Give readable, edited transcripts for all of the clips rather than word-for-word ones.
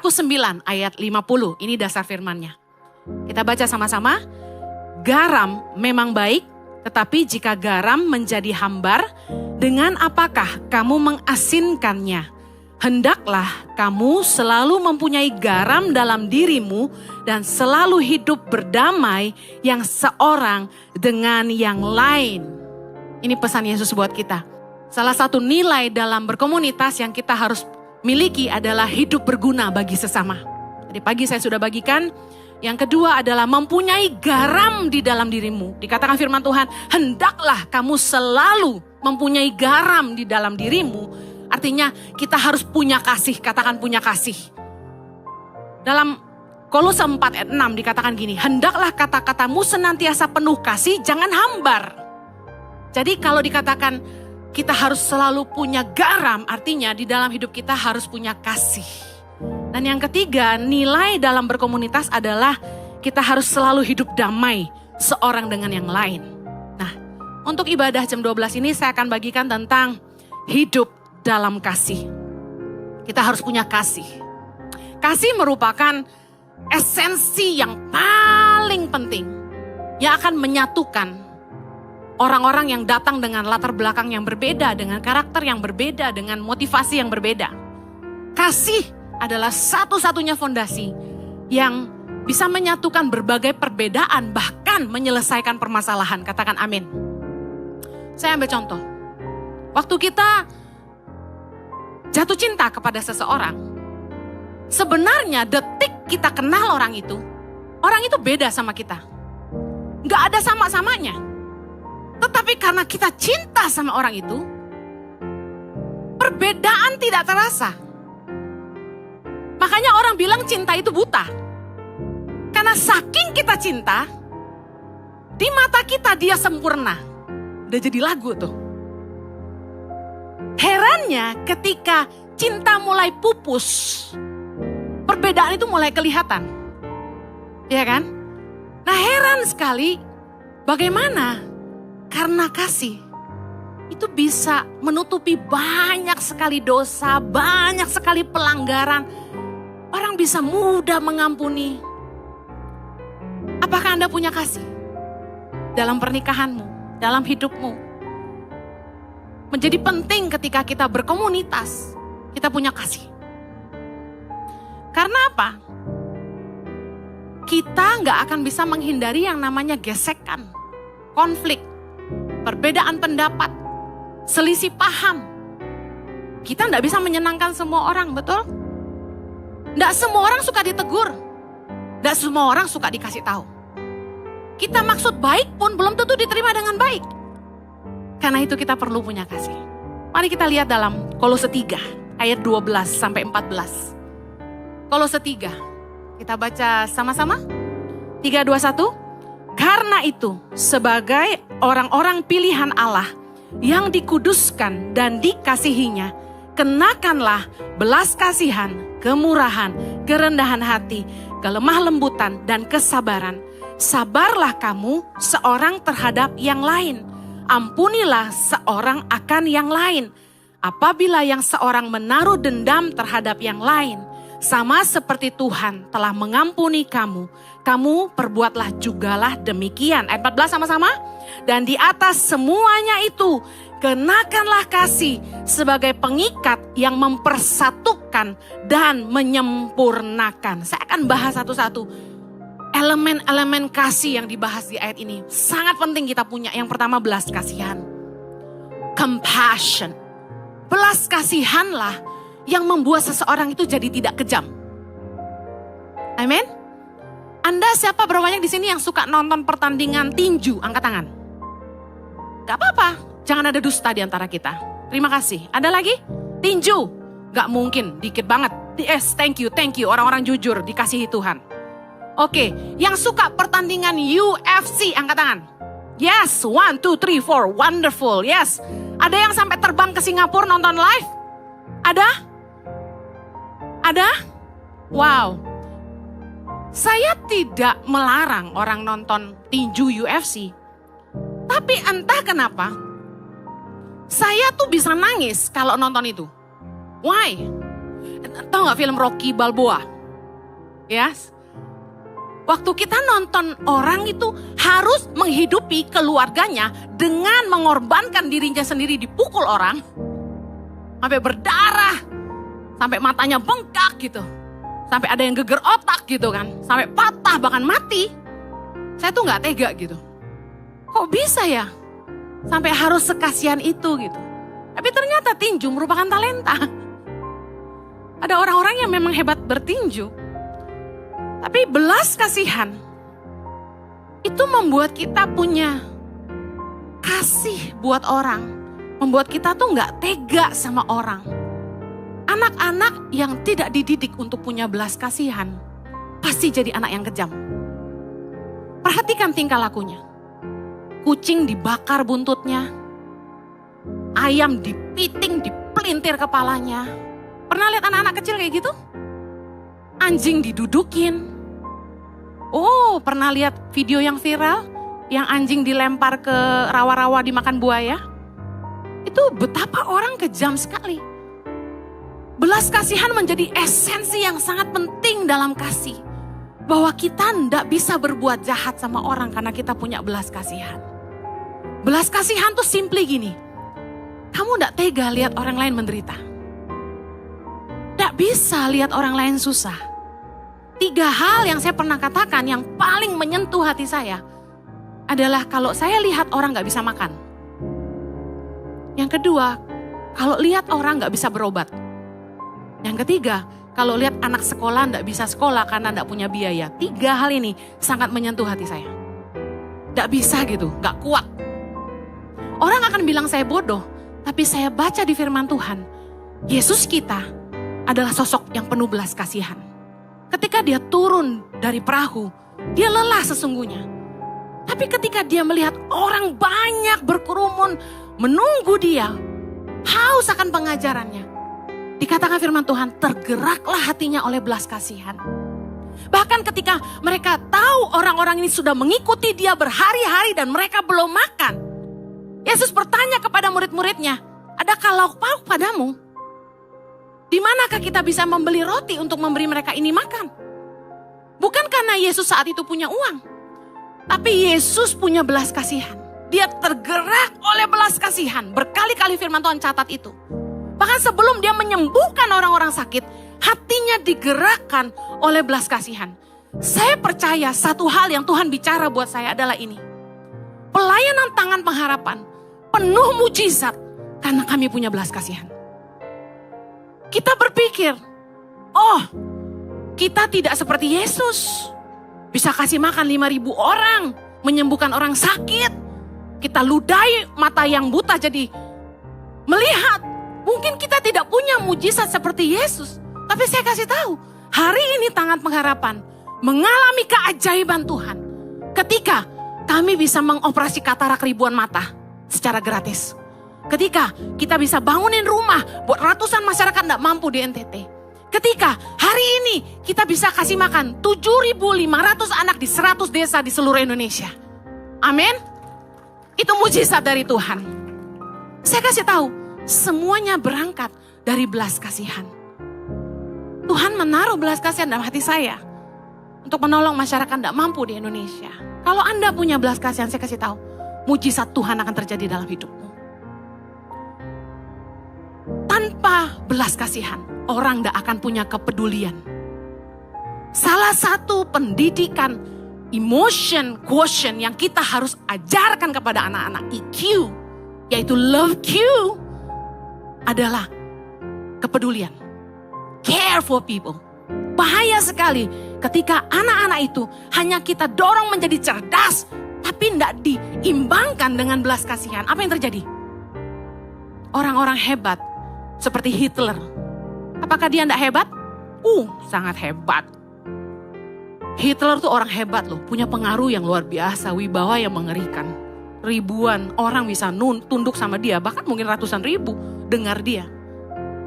Markus 9 ayat 50, ini dasar firman-Nya. Kita baca sama-sama. Garam memang baik, tetapi jika garam menjadi hambar, dengan apakah kamu mengasinkannya? Hendaklah kamu selalu mempunyai garam dalam dirimu dan selalu hidup berdamai yang seorang dengan yang lain. Ini pesan Yesus buat kita. Salah satu nilai dalam berkomunitas yang kita harus miliki adalah hidup berguna bagi sesama. Tadi pagi saya sudah bagikan. Yang kedua adalah mempunyai garam di dalam dirimu. Dikatakan firman Tuhan, hendaklah kamu selalu mempunyai garam di dalam dirimu. Artinya kita harus punya kasih, katakan punya kasih. Dalam Kolose 4 ayat 6 dikatakan gini, hendaklah kata-katamu senantiasa penuh kasih, jangan hambar. Jadi kalau dikatakan kita harus selalu punya garam, artinya di dalam hidup kita harus punya kasih. Dan yang ketiga, nilai dalam berkomunitas adalah kita harus selalu hidup damai seorang dengan yang lain. Nah, untuk ibadah jam 12 ini saya akan bagikan tentang hidup dalam kasih. Kita harus punya kasih. Kasih merupakan esensi yang paling penting yang akan menyatukan orang-orang yang datang dengan latar belakang yang berbeda, dengan karakter yang berbeda, dengan motivasi yang berbeda. Kasih adalah satu-satunya fondasi yang bisa menyatukan berbagai perbedaan, bahkan menyelesaikan permasalahan. Katakan amin. Saya ambil contoh. Waktu kita jatuh cinta kepada seseorang, sebenarnya detik kita kenal orang itu beda sama kita. Gak ada sama-samanya. Tetapi karena kita cinta sama orang itu, perbedaan tidak terasa. Makanya orang bilang cinta itu buta. Karena saking kita cinta, di mata kita dia sempurna. Udah jadi lagu tuh. Herannya ketika cinta mulai pupus, perbedaan itu mulai kelihatan. Ya kan? Nah heran sekali bagaimana karena kasih itu bisa menutupi banyak sekali dosa, banyak sekali pelanggaran. Orang bisa mudah mengampuni. Apakah Anda punya kasih? Dalam pernikahanmu, dalam hidupmu. Menjadi penting ketika kita berkomunitas, kita punya kasih. Karena apa? Kita nggak akan bisa menghindari yang namanya gesekan, konflik, perbedaan pendapat, selisih paham. Kita nggak bisa menyenangkan semua orang, betul? Nggak semua orang suka ditegur. Nggak semua orang suka dikasih tahu. Kita maksud baik pun belum tentu diterima dengan baik. Karena itu kita perlu punya kasih. Mari kita lihat dalam Kolose 3 ayat 12 sampai 14. Kolose 3. Kita baca sama-sama. 3, 2, 1. Karena itu sebagai orang-orang pilihan Allah yang dikuduskan dan dikasihinya, kenakanlah belas kasihan, kemurahan, kerendahan hati, kelemah lembutan, dan kesabaran. Sabarlah kamu seorang terhadap yang lain. Ampunilah seorang akan yang lain. Apabila yang seorang menaruh dendam terhadap yang lain, sama seperti Tuhan telah mengampuni kamu, kamu perbuatlah jugalah demikian. Ayat 14 sama-sama. Dan di atas semuanya itu, kenakanlah kasih sebagai pengikat yang mempersatukan dan menyempurnakan. Saya akan bahas satu-satu. Elemen-elemen kasih yang dibahas di ayat ini sangat penting kita punya. Yang pertama, belas kasihan. Compassion. Belas kasihanlah yang membuat seseorang itu jadi tidak kejam. Amin. Anda siapa berapa banyak di sini yang suka nonton pertandingan tinju? Angkat tangan. Gak apa-apa. Jangan ada dusta di antara kita. Terima kasih. Ada lagi? Tinju. Gak mungkin. Dikit banget. Yes, thank you. Orang-orang jujur dikasihi Tuhan. Oke, yang suka pertandingan UFC, angkat tangan. Yes, 1, 2, 3, 4, wonderful, yes. Ada yang sampai terbang ke Singapura nonton live? Ada? Ada? Wow. Saya tidak melarang orang nonton tinju UFC. Tapi entah kenapa, saya tuh bisa nangis kalau nonton itu. Why? Tahu gak film Rocky Balboa? Ya. Waktu kita nonton orang itu harus menghidupi keluarganya dengan mengorbankan dirinya sendiri dipukul orang. Sampai berdarah, sampai matanya bengkak gitu. Sampai ada yang geger otak gitu kan. Sampai patah bahkan mati. Saya tuh gak tega gitu. Kok bisa ya? Sampai harus sekasian itu gitu. Tapi ternyata tinju merupakan talenta. Ada orang-orang yang memang hebat bertinju. Tapi belas kasihan itu membuat kita punya kasih buat orang. Membuat kita tuh gak tega sama orang. Anak-anak yang tidak dididik untuk punya belas kasihan pasti jadi anak yang kejam. Perhatikan tingkah lakunya. Kucing dibakar buntutnya. Ayam dipiting, dipelintir kepalanya. Pernah lihat anak-anak kecil kayak gitu? Anjing didudukin. Oh, pernah lihat video yang viral? Yang anjing dilempar ke rawa-rawa dimakan buaya? Itu betapa orang kejam sekali. Belas kasihan menjadi esensi yang sangat penting dalam kasih. Bahwa kita tidak bisa berbuat jahat sama orang karena kita punya belas kasihan. Belas kasihan tuh simply gini. Kamu tidak tega lihat orang lain menderita. Tidak bisa lihat orang lain susah. 3 hal yang saya pernah katakan yang paling menyentuh hati saya adalah kalau saya lihat orang gak bisa makan. Yang kedua, kalau lihat orang gak bisa berobat. Yang ketiga, kalau lihat anak sekolah gak bisa sekolah karena gak punya biaya. 3 hal ini sangat menyentuh hati saya. Gak bisa gitu, gak kuat. Orang akan bilang saya bodoh, tapi saya baca di firman Tuhan, Yesus kita adalah sosok yang penuh belas kasihan. Ketika dia turun dari perahu, dia lelah sesungguhnya. Tapi ketika dia melihat orang banyak berkerumun menunggu dia, haus akan pengajarannya. Dikatakan firman Tuhan, tergeraklah hatinya oleh belas kasihan. Bahkan ketika mereka tahu orang-orang ini sudah mengikuti dia berhari-hari dan mereka belum makan. Yesus bertanya kepada murid-muridnya, adakah lauk pauk padamu? Di manakah kita bisa membeli roti untuk memberi mereka ini makan? Bukan karena Yesus saat itu punya uang. Tapi Yesus punya belas kasihan. Dia tergerak oleh belas kasihan. Berkali-kali firman Tuhan catat itu. Bahkan sebelum dia menyembuhkan orang-orang sakit, hatinya digerakkan oleh belas kasihan. Saya percaya satu hal yang Tuhan bicara buat saya adalah ini. Pelayanan tangan pengharapan, penuh mujizat karena kami punya belas kasihan. Kita berpikir, oh kita tidak seperti Yesus. Bisa kasih makan 5.000 orang, menyembuhkan orang sakit. Kita ludahi mata yang buta jadi melihat. Mungkin kita tidak punya mujizat seperti Yesus. Tapi saya kasih tahu, hari ini tangan pengharapan mengalami keajaiban Tuhan. Ketika kami bisa mengoperasi katarak ribuan mata secara gratis. Ketika kita bisa bangunin rumah buat ratusan masyarakat tidak mampu di NTT. Ketika hari ini kita bisa kasih makan 7.500 anak di 100 desa di seluruh Indonesia. Amin. Itu mujizat dari Tuhan. Saya kasih tahu, semuanya berangkat dari belas kasihan. Tuhan menaruh belas kasihan dalam hati saya untuk menolong masyarakat tidak mampu di Indonesia. Kalau Anda punya belas kasihan, saya kasih tahu, mujizat Tuhan akan terjadi dalam hidupmu. Tanpa belas kasihan, orang tidak akan punya kepedulian. Salah satu pendidikan emotion quotient yang kita harus ajarkan kepada anak-anak EQ, yaitu love Q, adalah kepedulian. Care for people. Bahaya sekali ketika anak-anak itu hanya kita dorong menjadi cerdas, tapi tidak diimbangkan dengan belas kasihan. Apa yang terjadi? Orang-orang hebat seperti Hitler. Apakah dia tidak hebat? Sangat hebat. Hitler tuh orang hebat loh, punya pengaruh yang luar biasa, wibawa yang mengerikan. Ribuan orang bisa tunduk sama dia, bahkan mungkin ratusan ribu dengar dia.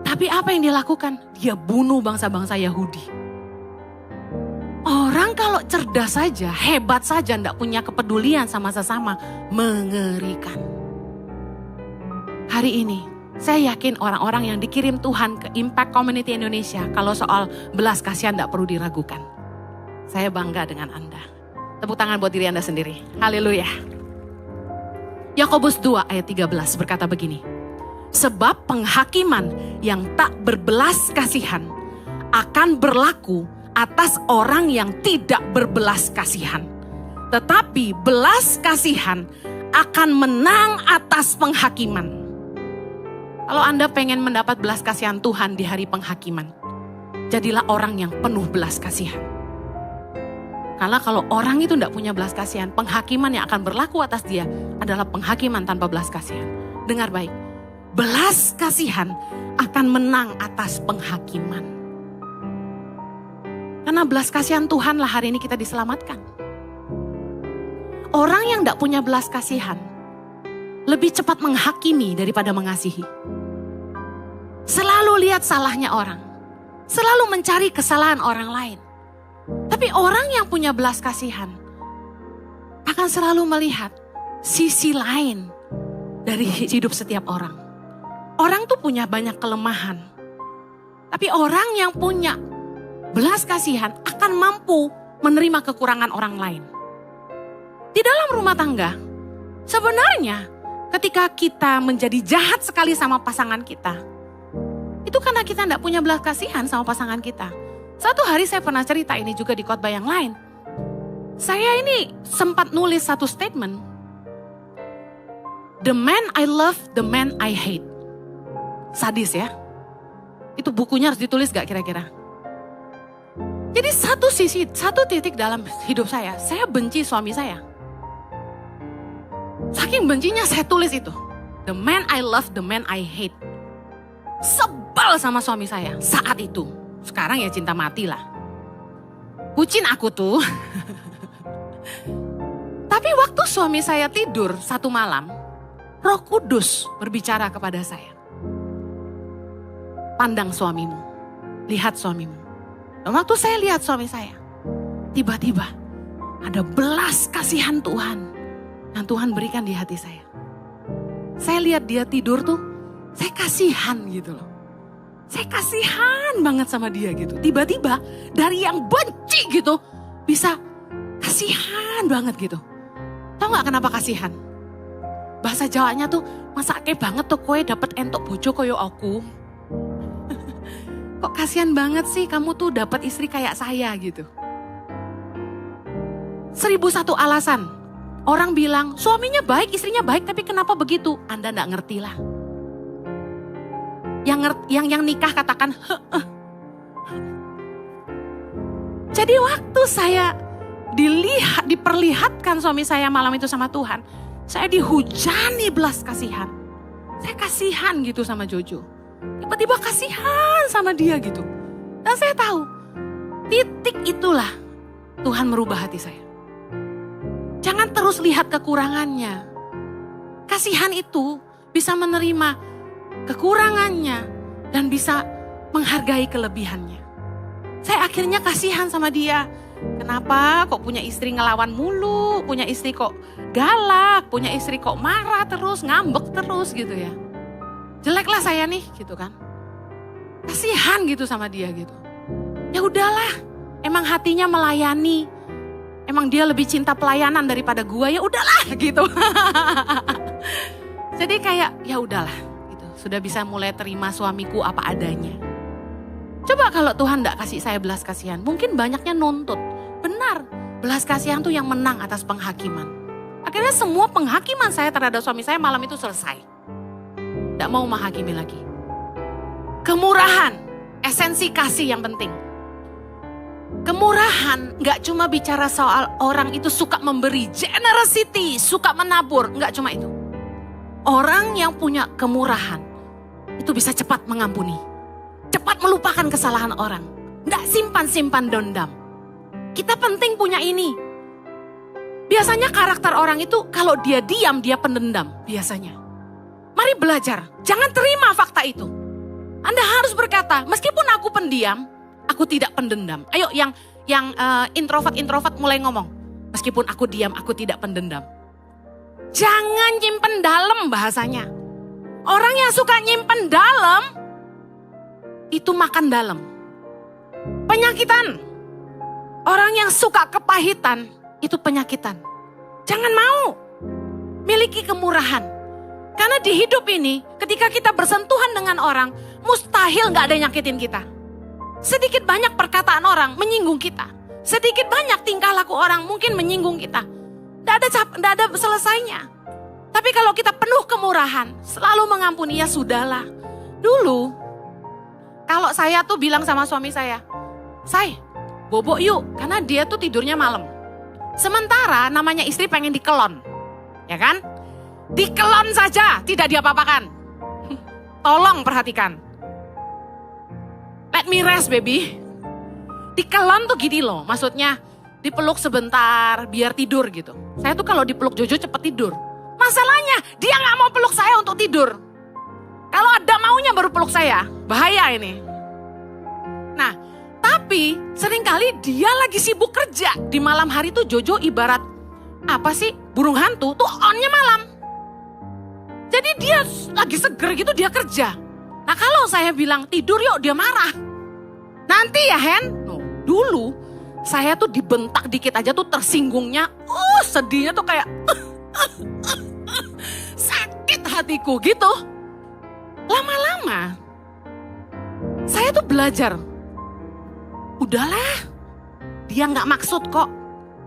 Tapi apa yang dia lakukan? Dia bunuh bangsa-bangsa Yahudi. Orang kalau cerdas saja, hebat saja, tidak punya kepedulian sama sesama, mengerikan. Hari ini, saya yakin orang-orang yang dikirim Tuhan ke Impact Community Indonesia, kalau soal belas kasihan tidak perlu diragukan. Saya bangga dengan Anda. Tepuk tangan buat diri Anda sendiri. Haleluya. Yakobus 2 ayat 13 berkata begini. Sebab penghakiman yang tak berbelas kasihan akan berlaku atas orang yang tidak berbelas kasihan. Tetapi belas kasihan akan menang atas penghakiman. Kalau Anda pengen mendapat belas kasihan Tuhan di hari penghakiman, jadilah orang yang penuh belas kasihan. Karena kalau orang itu tidak punya belas kasihan, penghakiman yang akan berlaku atas dia adalah penghakiman tanpa belas kasihan. Dengar baik, belas kasihan akan menang atas penghakiman. Karena belas kasihan Tuhanlah hari ini kita diselamatkan. Orang yang tidak punya belas kasihan lebih cepat menghakimi daripada mengasihi. Selalu lihat salahnya orang, selalu mencari kesalahan orang lain. Tapi orang yang punya belas kasihan akan selalu melihat sisi lain dari hidup setiap orang. Orang tuh punya banyak kelemahan. Tapi orang yang punya belas kasihan akan mampu menerima kekurangan orang lain. Di dalam rumah tangga, sebenarnya ketika kita menjadi jahat sekali sama pasangan kita, itu karena kita tidak punya belas kasihan sama pasangan kita. Satu hari saya pernah cerita ini juga di khotbah yang lain. Saya ini sempat nulis satu statement. The man I love, the man I hate. Sadis ya. Itu bukunya harus ditulis gak kira-kira? Jadi satu titik dalam hidup saya benci suami saya. Saking bencinya saya tulis itu. The man I love, the man I hate. Sebel sama suami saya saat itu. Sekarang ya cinta mati lah. Bucin aku tuh. Tapi waktu suami saya tidur satu malam, Roh Kudus berbicara kepada saya. Pandang suamimu, lihat suamimu. Dan waktu saya lihat suami saya, tiba-tiba ada belas kasihan Tuhan yang Tuhan berikan di hati saya. Saya lihat dia tidur tuh, saya kasihan gitu loh. Saya kasihan banget sama dia gitu. Tiba-tiba dari yang benci gitu bisa kasihan banget gitu. Tahu gak kenapa kasihan? Bahasa Jawanya tuh masake banget tuh kowe dapet entok bojo koyo aku. Kok kasihan banget sih kamu tuh dapat istri kayak saya gitu. 1001 alasan. Orang bilang suaminya baik, istrinya baik, tapi kenapa begitu? Anda gak ngerti lah. Yang nikah katakan Jadi waktu saya diperlihatkan suami saya malam itu sama Tuhan, saya dihujani belas kasihan. Saya kasihan gitu sama Jojo. Tiba-tiba kasihan sama dia gitu. Dan saya tahu titik itulah Tuhan merubah hati saya. Jangan terus lihat kekurangannya. Kasihan itu bisa menerima kekurangannya dan bisa menghargai kelebihannya. Saya akhirnya kasihan sama dia. Kenapa kok punya istri ngelawan mulu, punya istri kok galak, punya istri kok marah terus, ngambek terus gitu ya. Jeleklah saya nih gitu kan. Kasihan gitu sama dia gitu. Ya udahlah, emang hatinya melayani. Emang dia lebih cinta pelayanan daripada gua, ya udahlah gitu. Jadi kayak ya udahlah. Sudah bisa mulai terima suamiku apa adanya. Coba kalau Tuhan gak kasih saya belas kasihan, mungkin banyaknya nuntut. Benar, belas kasihan tuh yang menang atas penghakiman. Akhirnya semua penghakiman saya terhadap suami saya malam itu selesai. Gak mau menghakimi lagi. Kemurahan, esensi kasih yang penting. Kemurahan gak cuma bicara soal orang itu suka memberi, generosity, suka menabur, gak cuma itu. Orang yang punya kemurahan itu bisa cepat mengampuni. Cepat melupakan kesalahan orang. Nggak simpan-simpan dendam. Kita penting punya ini. Biasanya karakter orang itu kalau dia diam, dia pendendam. Biasanya. Mari belajar. Jangan terima fakta itu. Anda harus berkata, meskipun aku pendiam, aku tidak pendendam. Ayo yang introvert mulai ngomong. Meskipun aku diam, aku tidak pendendam. Jangan nyimpen dalam bahasanya. Orang yang suka nyimpen dalam, itu makan dalam. Penyakitan. Orang yang suka kepahitan itu penyakitan. Jangan mau miliki kemurahan. Karena di hidup ini ketika kita bersentuhan dengan orang, mustahil gak ada yang nyakitin kita. Sedikit banyak perkataan orang menyinggung kita. Sedikit banyak tingkah laku orang mungkin menyinggung kita. Gak ada selesainya. Tapi kalau kita penuh kemurahan, selalu mengampuni, ya sudahlah. Dulu, kalau saya tuh bilang sama suami saya, "Say, bobok yuk," karena dia tuh tidurnya malam. Sementara namanya istri pengen dikelon, ya kan? Dikelon saja, tidak diapa-apakan. Tolong perhatikan. Let me rest baby. Dikelon tuh gini loh, maksudnya dipeluk sebentar biar tidur gitu. Saya tuh kalau dipeluk Jojo cepet tidur. Masalahnya dia gak mau peluk saya untuk tidur. Kalau ada maunya baru peluk saya, bahaya ini. Nah, tapi seringkali dia lagi sibuk kerja. Di malam hari tuh Jojo ibarat apa sih, burung hantu tuh onnya malam. Jadi dia lagi seger gitu, dia kerja. Nah kalau saya bilang tidur yuk, dia marah. Nanti ya Hen, dulu saya tuh dibentak dikit aja tuh tersinggungnya. Sedihnya tuh kayak sakit hatiku gitu. Lama-lama saya tuh belajar. Udahlah, dia gak maksud kok.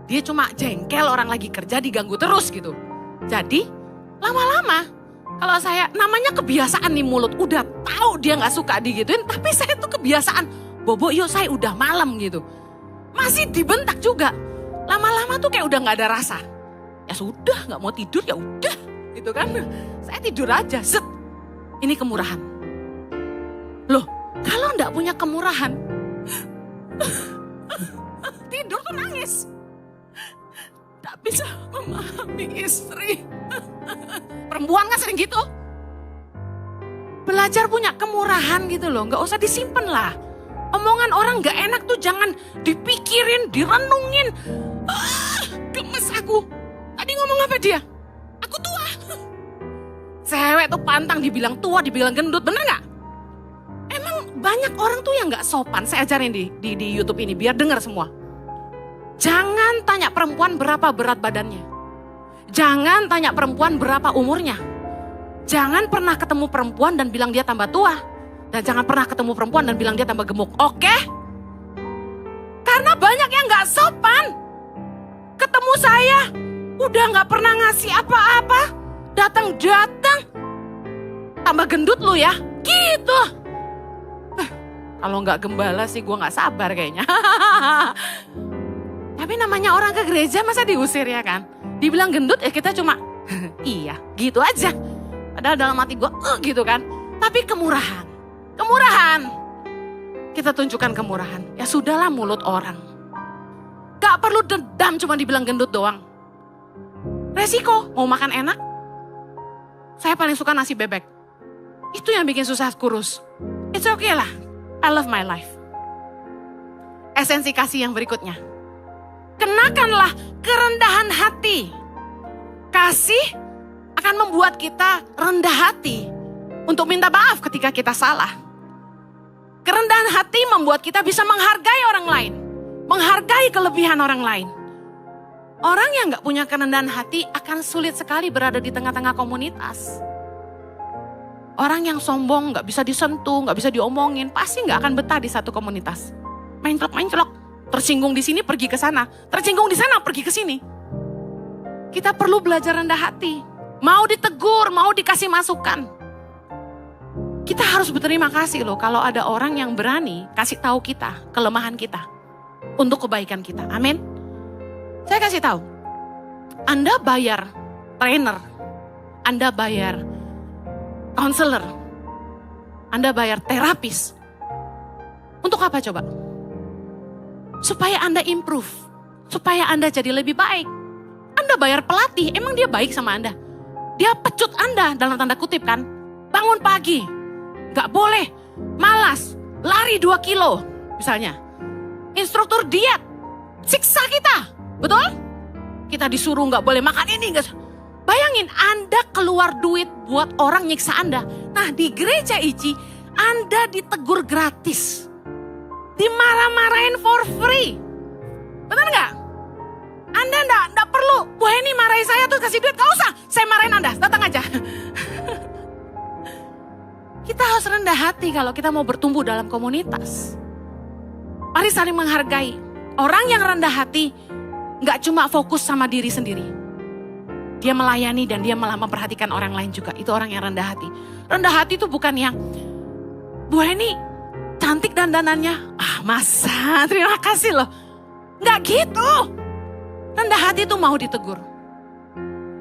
Dia cuma jengkel orang lagi kerja diganggu terus gitu. Jadi lama-lama kalau saya, namanya kebiasaan nih mulut, udah tahu dia gak suka digituin, tapi saya tuh kebiasaan, "Bobo yuk saya udah malam," gitu. Masih dibentak juga. Lama-lama tuh kayak udah gak ada rasa. Ya sudah, gak mau tidur ya udah gitu kan. Saya tidur aja, set. Ini kemurahan. Loh, kalau gak punya kemurahan, tidur tuh nangis. Tak bisa memahami istri. Perempuan kan sering gitu. Belajar punya kemurahan gitu loh. Gak usah disimpan lah. Omongan orang gak enak tuh jangan dipikirin, direnungin. Gemes aku. Tadi ngomong apa dia? Aku tua. Cewek tuh pantang dibilang tua, dibilang gendut. Bener gak? Emang banyak orang tuh yang gak sopan. Saya ajarin di YouTube ini biar dengar semua. Jangan tanya perempuan berapa berat badannya. Jangan tanya perempuan berapa umurnya. Jangan pernah ketemu perempuan dan bilang dia tambah tua. Dan jangan pernah ketemu perempuan dan bilang dia tambah gemuk. Oke? Karena banyak yang gak sopan. Ketemu saya, udah gak pernah ngasih apa-apa. Datang-datang. Tambah gendut lu ya. Gitu. Kalau gak gembala sih gue gak sabar kayaknya. Tapi namanya orang ke gereja masa diusir ya kan? Dibilang gendut ya kita cuma iya gitu aja. Padahal dalam hati gue gitu kan. Tapi kemurahan. Kita tunjukkan kemurahan. Ya sudahlah mulut orang. Gak perlu dendam cuma dibilang gendut doang. Resiko mau makan enak. Saya paling suka nasi bebek. Itu yang bikin susah kurus. It's okay lah. I love my life. Esensi kasih yang berikutnya. Kenakanlah kerendahan hati. Kasih akan membuat kita rendah hati untuk minta maaf ketika kita salah. Kerendahan hati membuat kita bisa menghargai orang lain. Menghargai kelebihan orang lain. Orang yang gak punya kerendahan hati akan sulit sekali berada di tengah-tengah komunitas. Orang yang sombong gak bisa disentuh, gak bisa diomongin, pasti gak akan betah di satu komunitas. Main celok. Tersinggung di sini pergi ke sana, tersinggung di sana pergi ke sini. Kita perlu belajar rendah hati. Mau ditegur, mau dikasih masukan. Kita harus berterima kasih loh kalau ada orang yang berani kasih tahu kita kelemahan kita untuk kebaikan kita. Amin. Saya kasih tahu. Anda bayar trainer, Anda bayar counselor, Anda bayar terapis. Untuk apa coba? Supaya Anda improve, supaya Anda jadi lebih baik. Anda bayar pelatih, emang dia baik sama Anda? Dia pecut Anda dalam tanda kutip kan? Bangun pagi, gak boleh, malas, lari 2 kilo misalnya. Instruktur diet, siksa kita, betul? Kita disuruh gak boleh makan ini. Bayangin Anda keluar duit buat orang nyiksa Anda. Nah di gereja Ici, Anda ditegur gratis. Dimarah-marahin for free. saya tuh kasih duit, gak usah. Saya marahin Anda, datang aja. Kita harus rendah hati kalau kita mau bertumbuh dalam komunitas. Mari saling menghargai. Orang yang rendah hati gak cuma fokus sama diri sendiri. Dia melayani dan dia malah memperhatikan orang lain juga. Itu orang yang rendah hati. Rendah hati itu bukan yang, Bu Heni cantik dandanannya. Masa, terima kasih loh. Gak gitu. Rendah hati itu mau ditegur.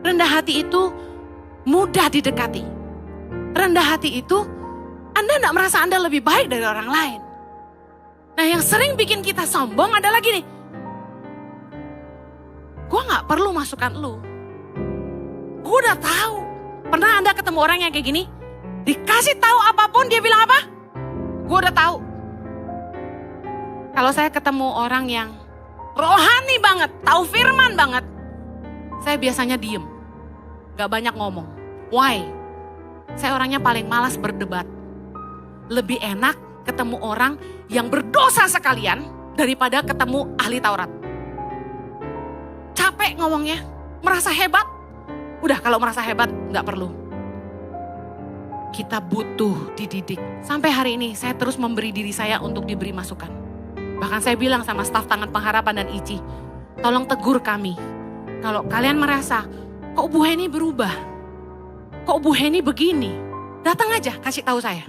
Rendah hati itu mudah didekati. Rendah hati itu Anda gak merasa Anda lebih baik dari orang lain. Nah, yang sering bikin kita sombong adalah gini. Gue gak perlu masukkan lu. Gue udah tahu. Pernah Anda ketemu orang yang kayak gini? Dikasih tahu apapun dia bilang apa? Gue udah tahu. Kalau saya ketemu orang yang rohani banget, tahu firman banget, saya biasanya diem. Gak banyak ngomong. Why? Saya orangnya paling malas berdebat. Lebih enak ketemu orang yang berdosa sekalian daripada ketemu ahli Taurat. Capek ngomongnya, merasa hebat. Udah, kalau merasa hebat gak perlu. Kita butuh dididik. Sampai hari ini saya terus memberi diri saya untuk diberi masukan. Bahkan saya bilang sama staf Tangan Pengharapan dan ICI, tolong tegur kami. Kalau kalian merasa, kok Bu Heni berubah? Kok Bu Heni begini? Datang aja, kasih tahu saya.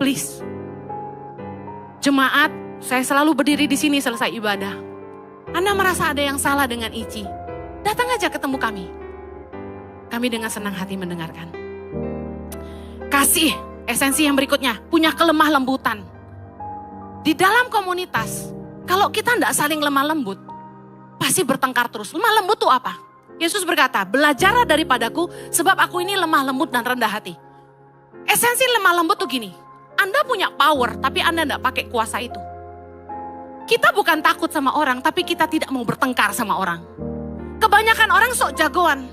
Please. Jemaat, saya selalu berdiri di sini selesai ibadah. Anda merasa ada yang salah dengan ICI? Datang aja ketemu kami. Kami dengan senang hati mendengarkan. Kasih, esensi yang berikutnya, punya kelemah lembutan. Di dalam komunitas, kalau kita tidak saling lemah lembut, pasti bertengkar terus. Lemah lembut itu apa? Yesus berkata, belajarlah daripadaku sebab aku ini lemah lembut dan rendah hati. Esensi lemah lembut tuh gini, Anda punya power tapi Anda tidak pakai kuasa itu. Kita bukan takut sama orang tapi kita tidak mau bertengkar sama orang. Kebanyakan orang sok jagoan.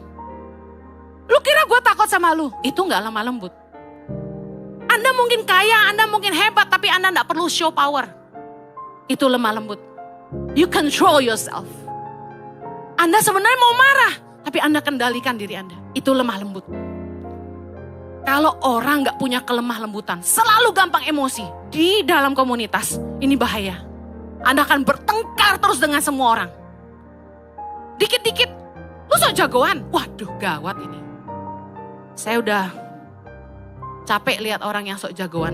Lu kira gue takut sama lu? Itu gak lemah lembut. Anda mungkin kaya, Anda mungkin hebat, tapi Anda tidak perlu show power. Itu lemah lembut. You control yourself. Anda sebenarnya mau marah, tapi Anda kendalikan diri Anda. Itu lemah lembut. Kalau orang gak punya kelemah lembutan, selalu gampang emosi di dalam komunitas, ini bahaya. Anda akan bertengkar terus dengan semua orang. Dikit-dikit, lu sok jagoan. Waduh, gawat ini. Saya udah capek lihat orang yang sok jagoan.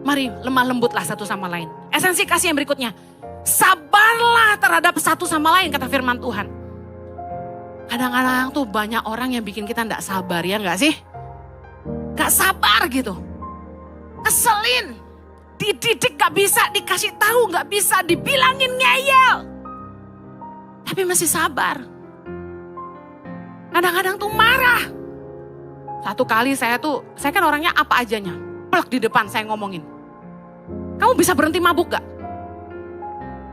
Mari lemah lembutlah satu sama lain. Esensi kasih yang berikutnya. Sabarlah terhadap satu sama lain, kata firman Tuhan. Kadang-kadang tuh banyak orang yang bikin kita gak sabar, ya gak sih? Gak sabar gitu. Keselin. Dididik gak bisa, dikasih tahu gak bisa, dibilangin ngeyel. Tapi masih sabar. Kadang-kadang tuh marah. Satu kali saya kan orangnya apa ajanya. Plek di depan saya ngomongin. Kamu bisa berhenti mabuk gak?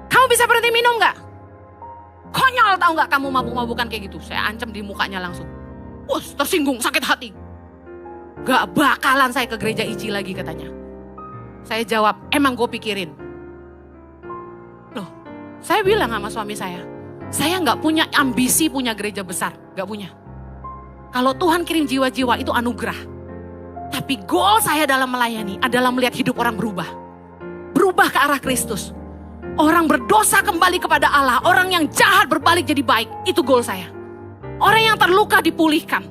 Kamu bisa berhenti minum gak? Konyol tahu gak kamu mabuk-mabukan kayak gitu. Saya ancam di mukanya langsung. Tersinggung, sakit hati. Gak bakalan saya ke gereja ICI lagi katanya. Saya jawab, emang gue pikirin. Loh, saya bilang sama suami saya gak punya ambisi punya gereja besar. Gak punya. Kalau Tuhan kirim jiwa-jiwa itu anugerah. Tapi goal saya dalam melayani adalah melihat hidup orang berubah. Berubah ke arah Kristus. Orang berdosa kembali kepada Allah. Orang yang jahat berbalik jadi baik. Itu goal saya. Orang yang terluka dipulihkan.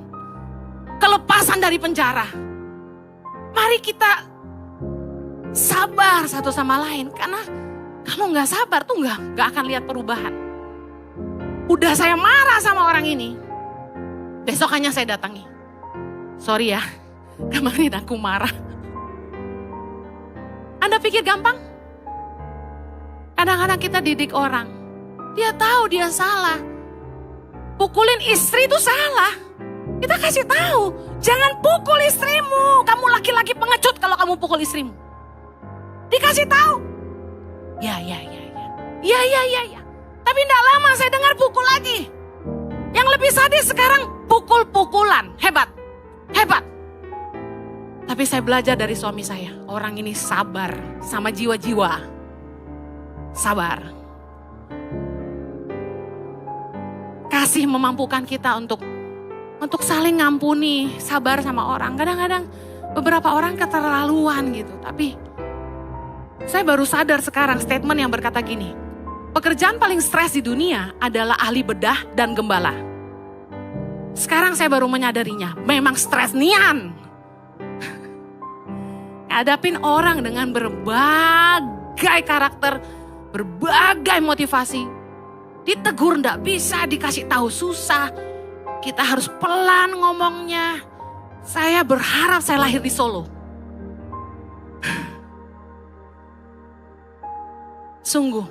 Kelepasan dari penjara. Mari kita sabar satu sama lain. Karena kalau gak sabar tuh gak akan lihat perubahan. Udah saya marah sama orang ini. Besokannya saya datangi. Sorry ya, kemarin aku marah. Anda pikir gampang? Kadang-kadang kita didik orang. Dia tahu dia salah. Pukulin istri itu salah. Kita kasih tahu, jangan pukul istrimu. Kamu laki-laki pengecut kalau kamu pukul istrimu. Dikasih tahu. Ya. Tapi tidak lama saya dengar pukul lagi. Yang lebih sadis sekarang pukul-pukulan. Hebat. Tapi saya belajar dari suami saya. Orang ini sabar sama jiwa-jiwa. Sabar. Kasih memampukan kita untuk untuk saling ngampuni, sabar sama orang. Kadang-kadang beberapa orang keterlaluan gitu. Tapi saya baru sadar sekarang statement yang berkata gini, pekerjaan paling stres di dunia adalah ahli bedah dan gembala. Sekarang saya baru menyadarinya, memang stres nian. Ngadapin orang dengan berbagai karakter, berbagai motivasi. Ditegur ndak bisa, dikasih tahu susah. Kita harus pelan ngomongnya. Saya berharap saya lahir di Solo. Sungguh,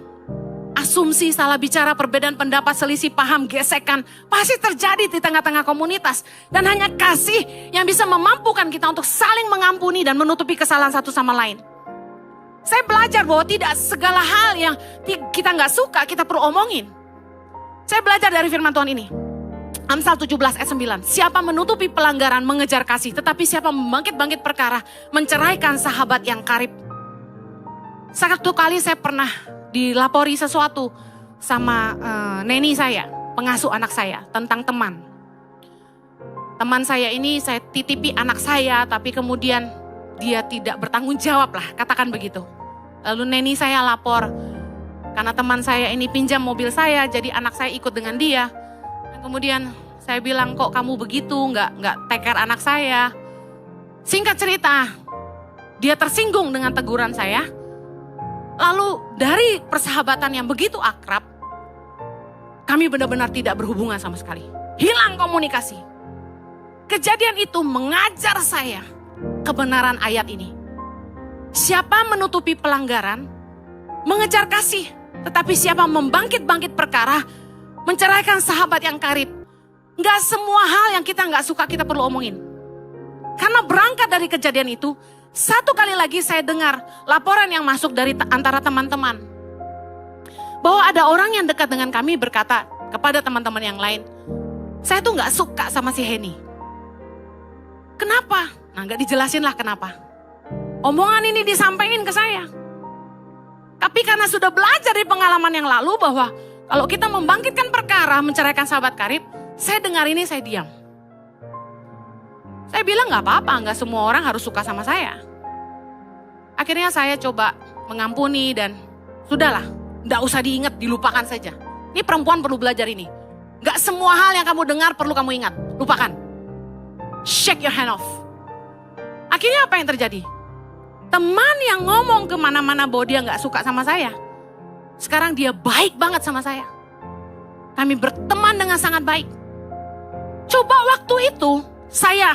asumsi, salah bicara, perbedaan pendapat, selisih paham, gesekan pasti terjadi di tengah-tengah komunitas. Dan hanya kasih yang bisa memampukan kita untuk saling mengampuni dan menutupi kesalahan satu sama lain. Saya belajar bahwa tidak segala hal yang kita nggak suka kita perlu omongin. Saya belajar dari firman Tuhan ini. Amsal 17 ayat 9. Siapa menutupi pelanggaran mengejar kasih, tetapi siapa membangkit-bangkit perkara menceraikan sahabat yang karib. Satu kali saya pernah dilapori sesuatu sama neni saya, pengasuh anak saya, tentang teman. Teman saya ini saya titipi anak saya, tapi kemudian dia tidak bertanggung jawab lah, katakan begitu. Lalu neni saya lapor, karena teman saya ini pinjam mobil saya, jadi anak saya ikut dengan dia. Dan kemudian saya bilang, kok kamu begitu, nggak take care anak saya. Singkat cerita, dia tersinggung dengan teguran saya. Lalu dari persahabatan yang begitu akrab, kami benar-benar tidak berhubungan sama sekali. Hilang komunikasi. Kejadian itu mengajar saya kebenaran ayat ini. Siapa menutupi pelanggaran, mengejar kasih. Tetapi siapa membangkit-bangkit perkara, menceraikan sahabat yang karib. Gak semua hal yang kita gak suka kita perlu omongin. Karena berangkat dari kejadian itu, satu kali lagi saya dengar laporan yang masuk dari antara teman-teman. Bahwa ada orang yang dekat dengan kami berkata kepada teman-teman yang lain, saya tuh gak suka sama si Henny. Kenapa? Nah gak dijelasin lah kenapa. Omongan ini disampaikan ke saya. Tapi karena sudah belajar dari pengalaman yang lalu bahwa kalau kita membangkitkan perkara menceraikan sahabat karib, saya dengar ini saya diam. Saya bilang gak apa-apa, gak semua orang harus suka sama saya. Akhirnya saya coba mengampuni dan sudahlah, gak usah diingat, dilupakan saja. Ini perempuan perlu belajar ini. Gak semua hal yang kamu dengar perlu kamu ingat, lupakan. Shake your hand off. Akhirnya apa yang terjadi? Teman yang ngomong kemana-mana bahwa dia gak suka sama saya, sekarang dia baik banget sama saya. Kami berteman dengan sangat baik. Coba waktu itu saya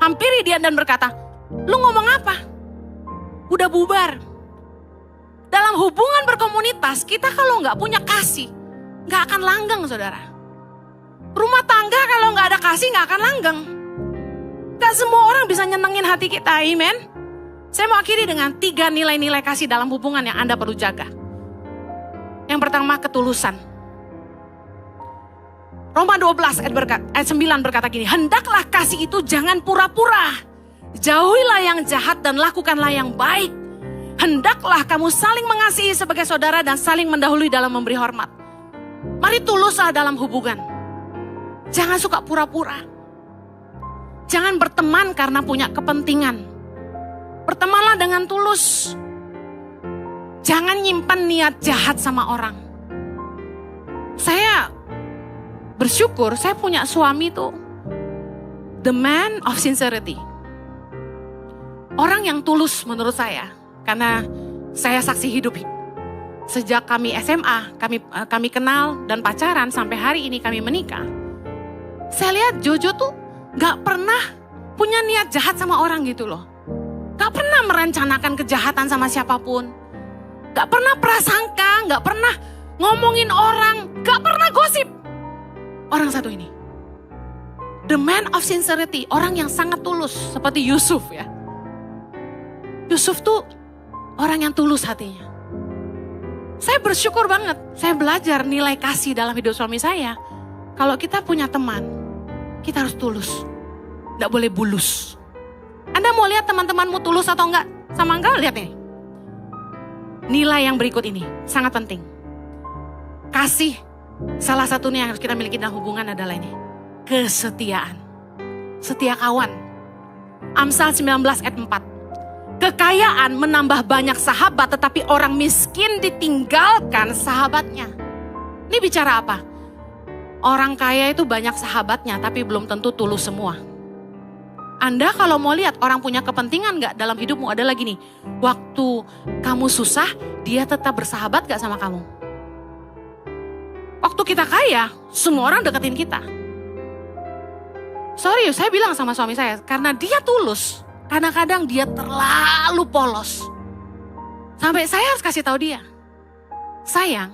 hampiri dia dan berkata, lu ngomong apa? Udah bubar. Dalam hubungan berkomunitas, kita kalau gak punya kasih, gak akan langgeng saudara. Rumah tangga kalau gak ada kasih gak akan langgeng. Gak semua orang bisa nyenengin hati kita, amen. Saya mau akhiri dengan 3 nilai-nilai kasih dalam hubungan yang Anda perlu jaga. Yang pertama, ketulusan. Roma 12 ayat 9 berkata gini, hendaklah kasih itu jangan pura-pura. Jauhilah yang jahat dan lakukanlah yang baik. Hendaklah kamu saling mengasihi sebagai saudara dan saling mendahului dalam memberi hormat. Mari tuluslah dalam hubungan. Jangan suka pura-pura. Jangan berteman karena punya kepentingan. Bertemanlah dengan tulus. Jangan nyimpan niat jahat sama orang. Saya bersyukur saya punya suami tuh the man of sincerity. Orang yang tulus menurut saya. Karena saya saksi hidup. Sejak kami SMA, kami kenal dan pacaran sampai hari ini kami menikah. Saya lihat Jojo tuh gak pernah punya niat jahat sama orang gitu loh. Gak pernah merencanakan kejahatan sama siapapun. Gak pernah prasangka, gak pernah ngomongin orang, gak pernah gosip. Orang satu ini. The man of sincerity, orang yang sangat tulus. Seperti Yusuf ya. Yusuf tuh orang yang tulus hatinya. Saya bersyukur banget, saya belajar nilai kasih dalam hidup suami saya. Kalau kita punya teman, kita harus tulus. Gak boleh bulus. Anda mau lihat teman-temanmu tulus atau enggak? Sama enggak, lihat nih. Nilai yang berikut ini sangat penting. Kasih, salah satunya yang harus kita miliki dalam hubungan adalah ini. Kesetiaan. setia kawan. Amsal 19 ayat 4. Kekayaan menambah banyak sahabat, tetapi orang miskin ditinggalkan sahabatnya. Ini bicara apa? Orang kaya itu banyak sahabatnya, tapi belum tentu tulus semua. Anda kalau mau lihat orang punya kepentingan gak dalam hidupmu, ada lagi nih. Waktu kamu susah, dia tetap bersahabat gak sama kamu? Waktu kita kaya, semua orang deketin kita. Sorry, saya bilang sama suami saya, karena dia tulus. Kadang-kadang dia terlalu polos. Sampai saya harus kasih tahu dia. Sayang,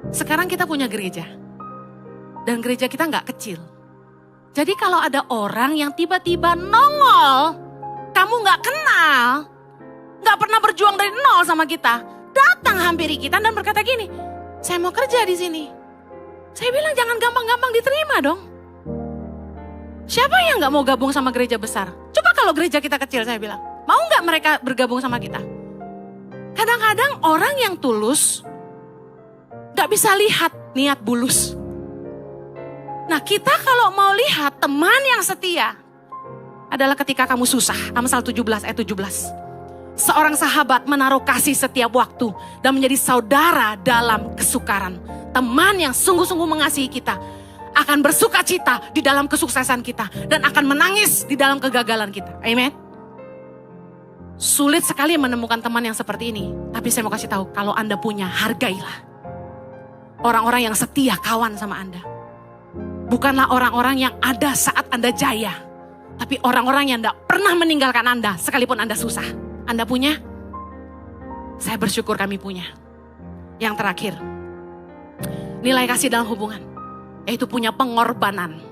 sekarang kita punya gereja. Dan gereja kita gak kecil. Jadi kalau ada orang yang tiba-tiba nongol, kamu gak kenal, gak pernah berjuang dari nol sama kita, datang hampiri kita dan berkata gini, saya mau kerja di sini. Saya bilang jangan gampang-gampang diterima dong. Siapa yang gak mau gabung sama gereja besar? Coba kalau gereja kita kecil, saya bilang, mau gak mereka bergabung sama kita? Kadang-kadang orang yang tulus gak bisa lihat niat bulus. Nah kita kalau mau lihat teman yang setia adalah ketika kamu susah. Amsal 17 ayat 17. Seorang sahabat menaruh kasih setiap waktu dan menjadi saudara dalam kesukaran. Teman yang sungguh-sungguh mengasihi kita akan bersuka cita di dalam kesuksesan kita dan akan menangis di dalam kegagalan kita. Amen. Sulit sekali menemukan teman yang seperti ini. Tapi saya mau kasih tahu, kalau Anda punya, hargailah orang-orang yang setia kawan sama Anda. Bukanlah orang-orang yang ada saat Anda jaya. Tapi orang-orang yang tidak pernah meninggalkan Anda sekalipun Anda susah. Anda punya? Saya bersyukur kami punya. Yang terakhir, nilai kasih dalam hubungan. Yaitu punya pengorbanan.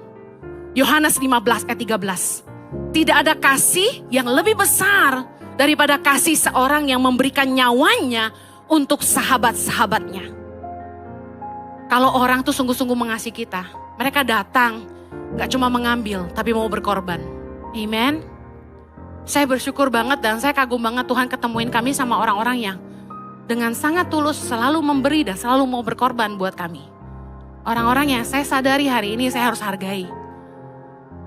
Yohanes 15 ayat 13. Tidak ada kasih yang lebih besar daripada kasih seorang yang memberikan nyawanya untuk sahabat-sahabatnya. Kalau orang tuh sungguh-sungguh mengasihi kita, mereka datang, gak cuma mengambil, tapi mau berkorban. Amen. Saya bersyukur banget dan saya kagum banget Tuhan ketemuin kami sama orang-orang yang dengan sangat tulus selalu memberi dan selalu mau berkorban buat kami. Orang-orang yang saya sadari hari ini saya harus hargai.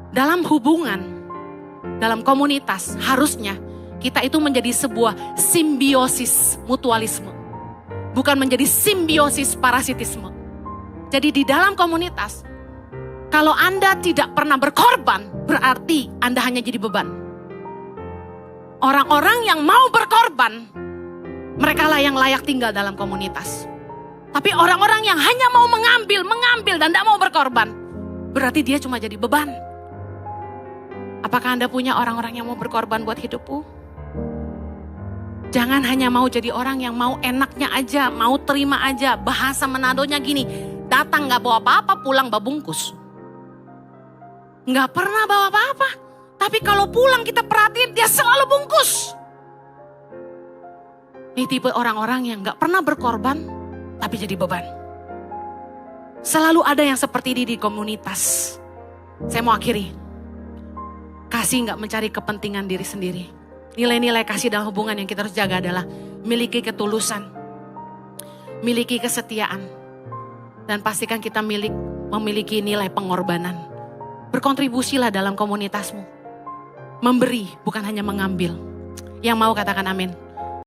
Dalam hubungan, dalam komunitas, harusnya kita itu menjadi sebuah simbiosis mutualisme. Bukan menjadi simbiosis parasitisme. Jadi di dalam komunitas, kalau Anda tidak pernah berkorban, berarti Anda hanya jadi beban. Orang-orang yang mau berkorban, mereka lah yang layak tinggal dalam komunitas. Tapi orang-orang yang hanya mau mengambil dan tidak mau berkorban, berarti dia cuma jadi beban. Apakah Anda punya orang-orang yang mau berkorban buat hidupmu? Jangan hanya mau jadi orang yang mau enaknya aja, mau terima aja. Bahasa Manadonya gini, datang gak bawa apa-apa, pulang bawa bungkus. Gak pernah bawa apa-apa. Tapi kalau pulang kita perhatiin dia selalu bungkus. Ini tipe orang-orang yang gak pernah berkorban tapi jadi beban. Selalu ada yang seperti ini di komunitas. Saya mau akhiri. Kasih gak mencari kepentingan diri sendiri. Nilai-nilai kasih dalam hubungan yang kita harus jaga adalah miliki ketulusan. Miliki kesetiaan. Dan pastikan kita memiliki nilai pengorbanan. Berkontribusilah dalam komunitasmu. Memberi bukan hanya mengambil. Yang mau katakan amin.